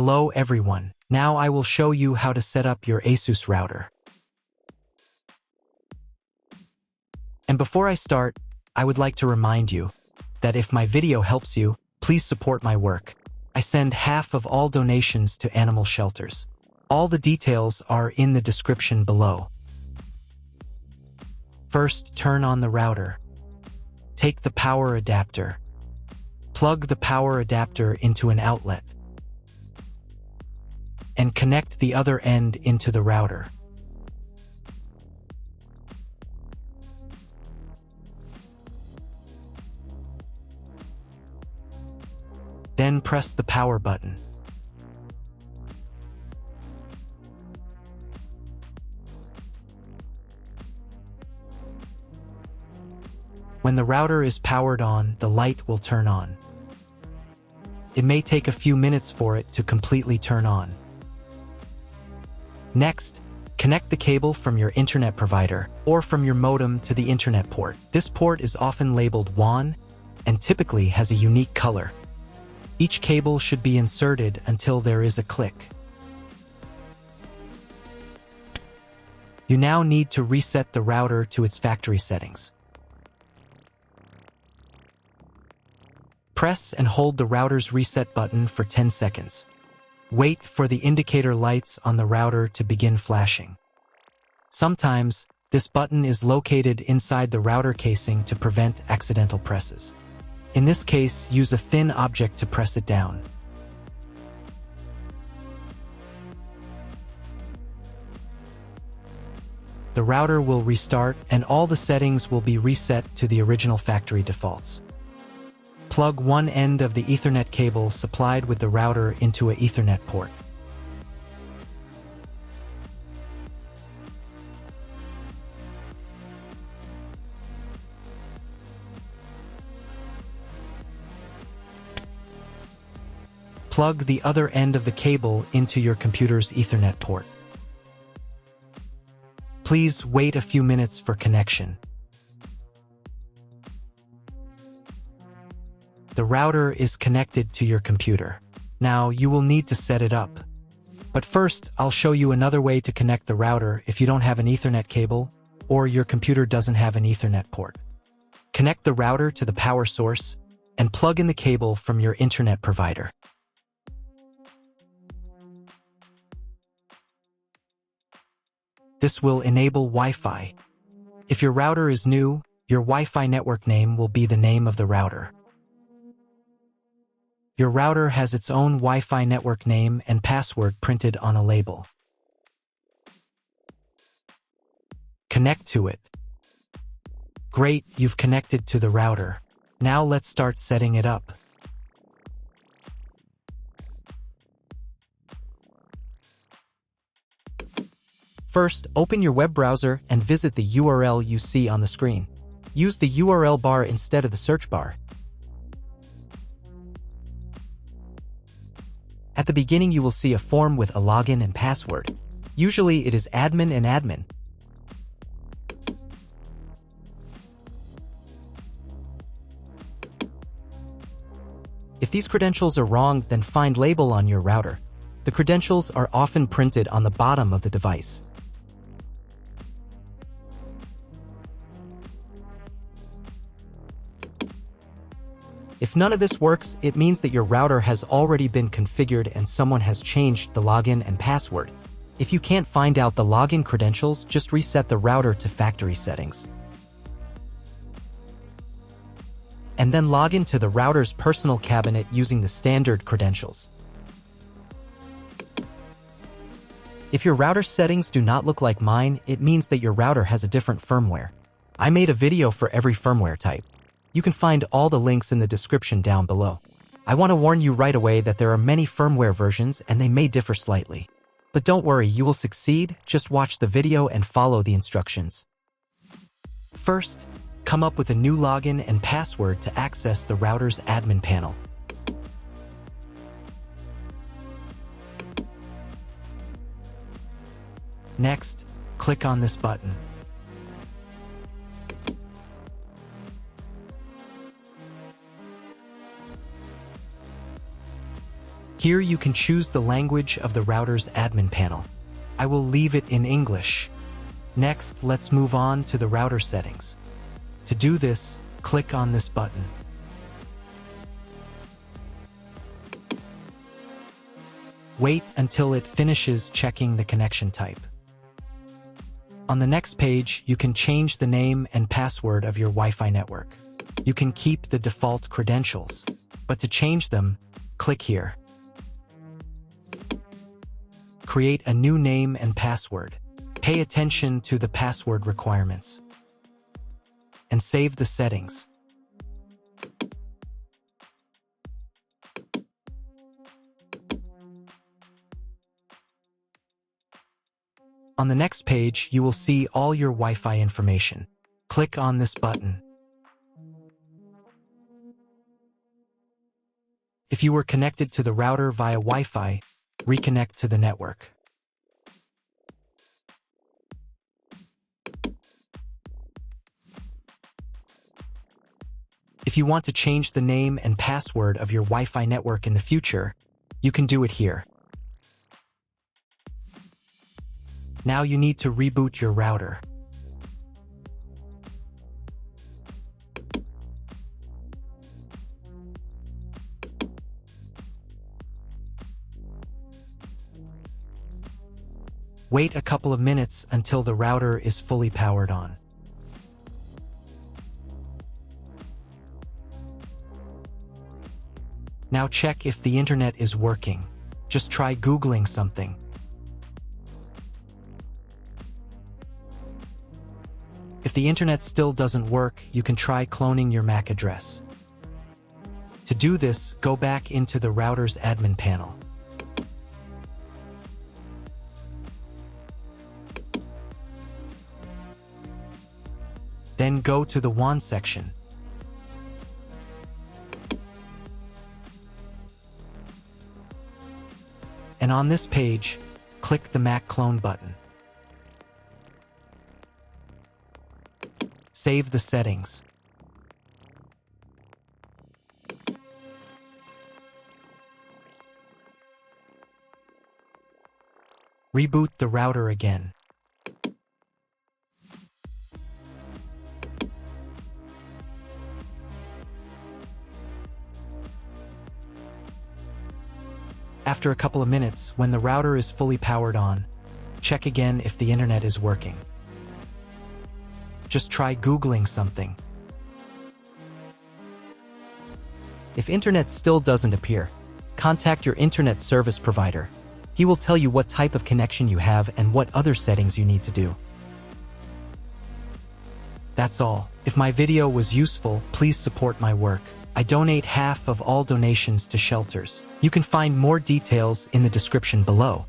Hello everyone. Now I will show you how to set up your ASUS router. And before I start, I would like to remind you that if my video helps you, please support my work. I send half of all donations to animal shelters. All the details are in the description below. First, turn on the router. Take the power adapter. Plug the power adapter into an outlet. And connect the other end into the router. Then press the power button. When the router is powered on, the light will turn on. It may take a few minutes for it to completely turn on. Next, connect the cable from your internet provider or from your modem to the internet port. This port is often labeled WAN and typically has a unique color. Each cable should be inserted until there is a click. You now need to reset the router to its factory settings. Press and hold the router's reset button for 10 seconds. Wait for the indicator lights on the router to begin flashing. Sometimes, this button is located inside the router casing to prevent accidental presses. In this case, use a thin object to press it down. The router will restart and all the settings will be reset to the original factory defaults. Plug one end of the Ethernet cable supplied with the router into an Ethernet port. Plug the other end of the cable into your computer's Ethernet port. Please wait a few minutes for connection. The router is connected to your computer. Now you will need to set it up. But first, I'll show you another way to connect the router if you don't have an Ethernet cable or your computer doesn't have an Ethernet port. Connect the router to the power source and plug in the cable from your internet provider. This will enable Wi-Fi. If your router is new, your Wi-Fi network name will be the name of the router. Your router has its own Wi-Fi network name and password printed on a label. Connect to it. Great, you've connected to the router. Now let's start setting it up. First, open your web browser and visit the URL you see on the screen. Use the URL bar instead of the search bar. At the beginning, you will see a form with a login and password. Usually, it is admin and admin. If these credentials are wrong, then find label on your router. The credentials are often printed on the bottom of the device. If none of this works, it means that your router has already been configured and someone has changed the login and password. If you can't find out the login credentials, just reset the router to factory settings. And then log into the router's personal cabinet using the standard credentials. If your router settings do not look like mine, it means that your router has a different firmware. I made a video for every firmware type. You can find all the links in the description down below. I want to warn you right away that there are many firmware versions and they may differ slightly. But don't worry, you will succeed. Just watch the video and follow the instructions. First, come up with a new login and password to access the router's admin panel. Next, click on this button. Here you can choose the language of the router's admin panel. I will leave it in English. Next, let's move on to the router settings. To do this, click on this button. Wait until it finishes checking the connection type. On the next page, you can change the name and password of your Wi-Fi network. You can keep the default credentials, but to change them, click here. Create a new name and password. Pay attention to the password requirements. And save the settings. On the next page, you will see all your Wi-Fi information. Click on this button. If you were connected to the router via Wi-Fi, reconnect to the network. If you want to change the name and password of your Wi-Fi network in the future, you can do it here. Now you need to reboot your router. Wait a couple of minutes until the router is fully powered on. Now check if the internet is working. Just try Googling something. If the internet still doesn't work, you can try cloning your MAC address. To do this, go back into the router's admin panel. Then go to the WAN section. And on this page, click the MAC clone button. Save the settings. Reboot the router again. After a couple of minutes, when the router is fully powered on, check again if the internet is working. Just try Googling something. If internet still doesn't appear, contact your internet service provider. He will tell you what type of connection you have and what other settings you need to do. That's all. If my video was useful, please support my work. I donate half of all donations to shelters. You can find more details in the description below.